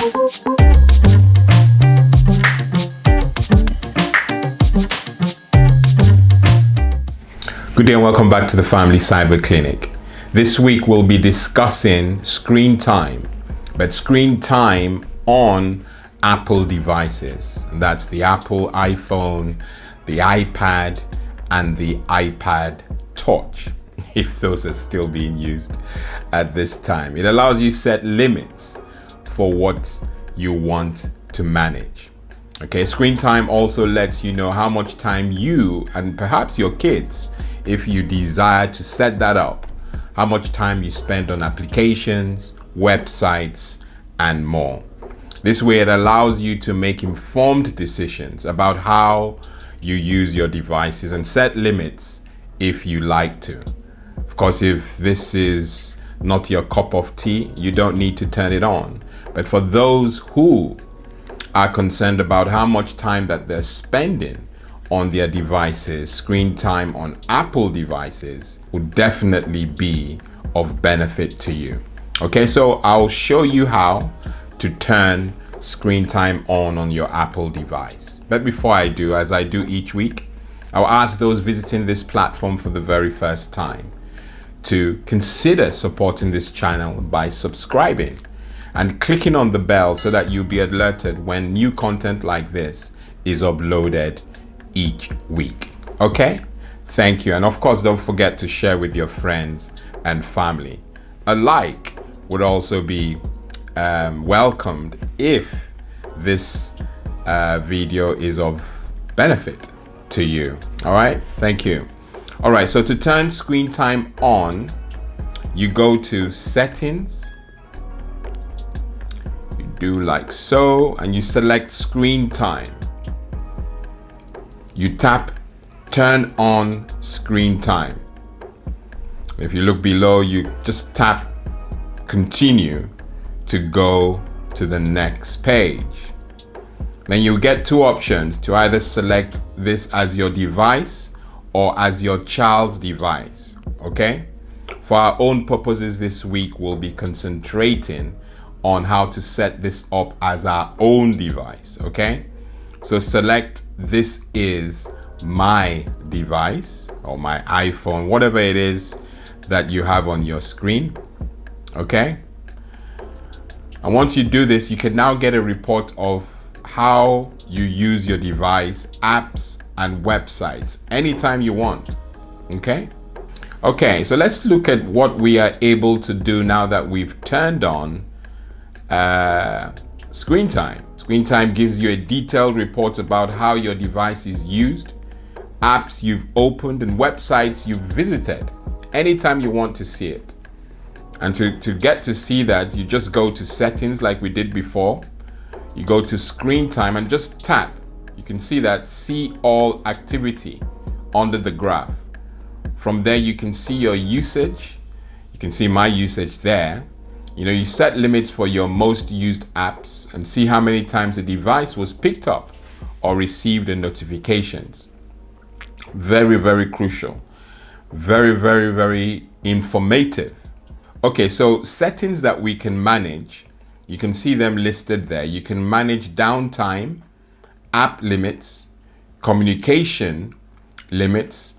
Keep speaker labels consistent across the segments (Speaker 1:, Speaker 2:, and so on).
Speaker 1: Good day and welcome back to the Family Cyber Clinic. This week we'll be discussing screen time, but screen time on Apple devices. And that's the Apple iPhone, the iPad, and the iPad Touch, if those are still being used at this time. It allows you to set limits for what you want to manage. Okay, screen time also lets you know how much time you and perhaps your kids, if you desire to set that up, how much time you spend on applications, websites, and more. This way it allows you to make informed decisions about how you use your devices and set limits if you like to. Of course, if this is not your cup of tea, you don't need to turn it on. But for those who are concerned about how much time that they're spending on their devices, screen time on Apple devices would definitely be of benefit to you. Okay, so I'll show you how to turn screen time on your Apple device. But before I do, as I do each week, I'll ask those visiting this platform for the very first time to consider supporting this channel by subscribing and clicking on the bell so that you'll be alerted when new content like this is uploaded each week. Okay, thank you. And of course, don't forget to share with your friends and family. A like would also be welcomed if this video is of benefit to you. All right, thank you. All right, so to turn screen time on, you go to settings, you do like so, and you select screen time. You tap turn on screen time. If you look below, you just tap continue to go to the next page. Then you'll get two options to either select this as your device or as your child's device. Okay? For our own purposes this week, we'll be concentrating on how to set this up as our own device. Okay? So select this is my device or my iPhone, whatever it is that you have on your screen. Okay? And once you do this, you can now get a report of how you use your device, apps, and websites anytime you want. Okay? Okay, so let's look at what we are able to do now that we've turned on screen time. Screen time gives you a detailed report about how your device is used, apps you've opened, and websites you've visited anytime you want to see it. And to get to see that, you just go to settings like we did before. You go to screen time and just tap. You can see that see all activity under the graph. From there, you can see your usage. You can see my usage there. You know, you set limits for your most used apps and see how many times the device was picked up or received the notifications. Very, very crucial. Very, very, very informative. Okay, so settings that we can manage, you can see them listed there. You can manage downtime, app limits, communication limits,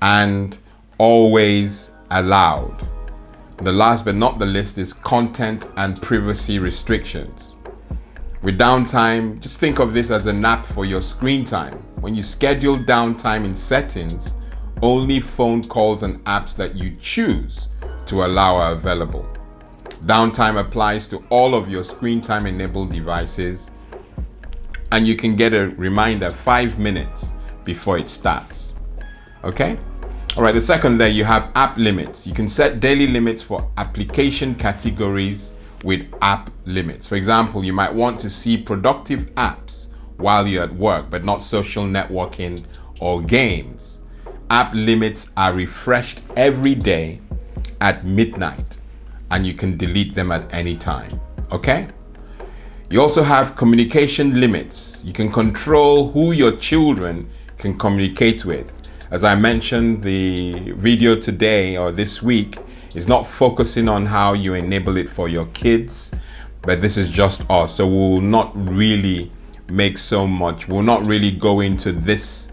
Speaker 1: and always allowed. The last but not the least is content and privacy restrictions. With downtime, just think of this as an app for your screen time. When you schedule downtime in settings, only phone calls and apps that you choose to allow are available. Downtime applies to all of your screen time enabled devices, and you can get a reminder 5 minutes before it starts. Okay? All right, the second there, you have app limits. You can set daily limits for application categories with app limits. For example, you might want to see productive apps while you're at work, but not social networking or games. App limits are refreshed every day at midnight, and you can delete them at any time. Okay? You also have communication limits. You can control who your children can communicate with. As I mentioned, the video today or this week is not focusing on how you enable it for your kids, but this is just us. So we'll not really make so much. We'll not really go into this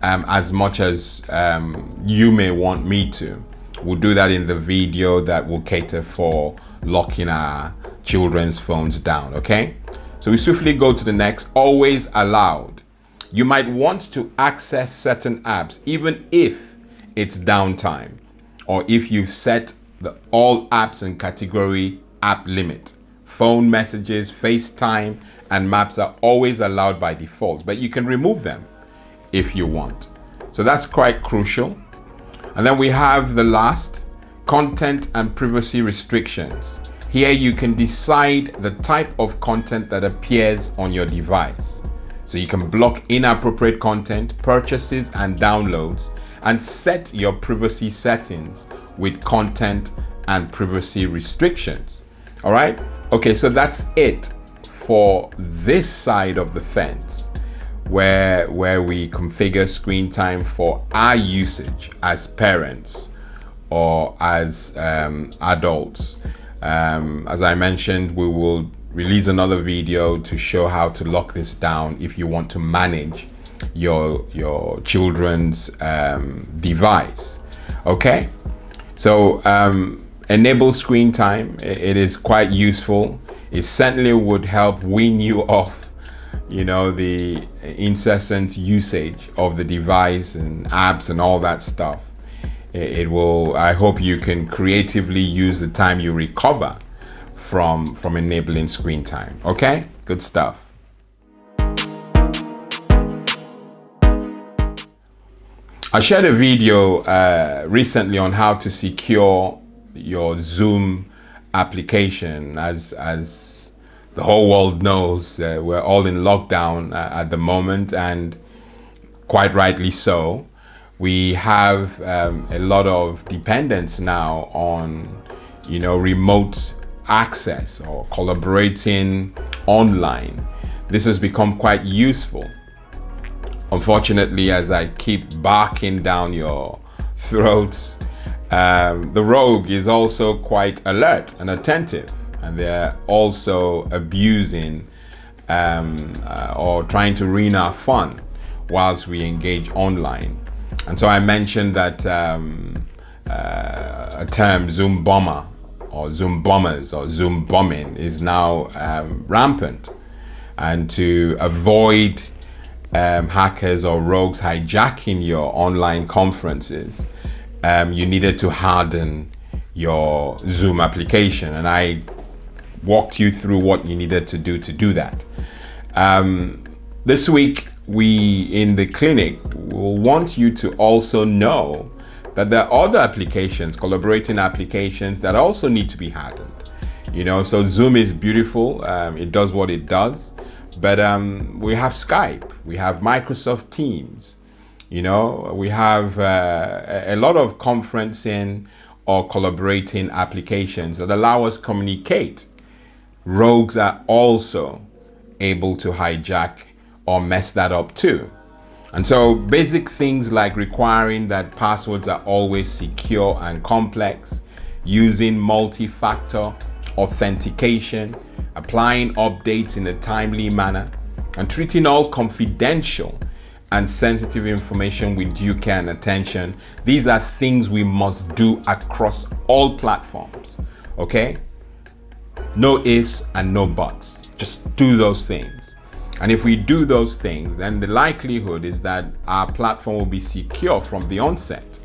Speaker 1: as much as you may want me to. We'll do that in the video that will cater for locking our children's phones down, okay? So we swiftly go to the next, always allowed. You might want to access certain apps, even if it's downtime, or if you've set the all apps and category app limit. Phone messages, FaceTime, and maps are always allowed by default, but you can remove them if you want. So that's quite crucial. And then we have the last, content and privacy restrictions. Here you can decide the type of content that appears on your device. So you can block inappropriate content, purchases and downloads, and set your privacy settings with content and privacy restrictions. All right? Okay, so that's it for this side of the fence, where we configure screen time for our usage as parents or as adults. As I mentioned, we will release another video to show how to lock this down if you want to manage your children's device. Okay, so enable screen time. It is quite useful. It certainly would help wean you off, the incessant usage of the device and apps and all that stuff. It will, I hope you can creatively use the time you recover from enabling screen time. Okay, good stuff. I shared a video recently on how to secure your Zoom application. As the whole world knows, we're all in lockdown at the moment, and quite rightly so. We have a lot of dependence now on, remote access or collaborating online. This has become quite useful. Unfortunately, as I keep barking down your throats, the rogue is also quite alert and attentive, and they're also abusing or trying to ruin our fun whilst we engage online. And so I mentioned that a term, Zoom bomber or Zoom bombers or Zoom bombing, is now rampant. And to avoid hackers or rogues hijacking your online conferences, you needed to harden your Zoom application. And I walked you through what you needed to do that. This week, we in the clinic will want you to also know that there are other applications, collaborating applications, that also need to be hardened. So Zoom is beautiful. It does what it does. But we have Skype, we have Microsoft Teams, we have a lot of conferencing or collaborating applications that allow us to communicate. Rogues are also able to hijack or mess that up too. And so basic things like requiring that passwords are always secure and complex, using multi-factor authentication, applying updates in a timely manner, and treating all confidential and sensitive information with due care and attention. These are things we must do across all platforms, okay? No ifs and no buts. Just do those things. And if we do those things, then the likelihood is that our platform will be secure from the onset.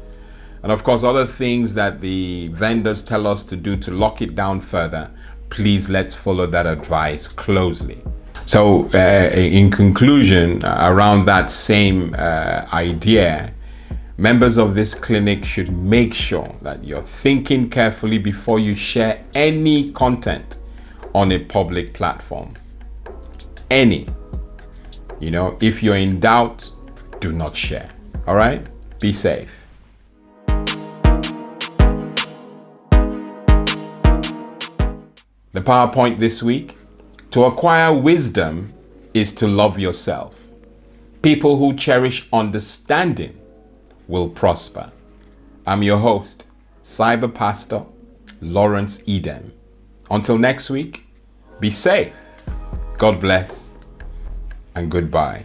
Speaker 1: And of course, other things that the vendors tell us to do to lock it down further, please let's follow that advice closely. So in conclusion, around that same idea, members of this clinic should make sure that you're thinking carefully before you share any content on a public platform. Any. If you're in doubt, do not share. All right? Be safe. The PowerPoint this week: to acquire wisdom is to love yourself. People who cherish understanding will prosper. I'm your host, Cyber Pastor Lawrence Edem. Until next week, Be safe. God bless and goodbye.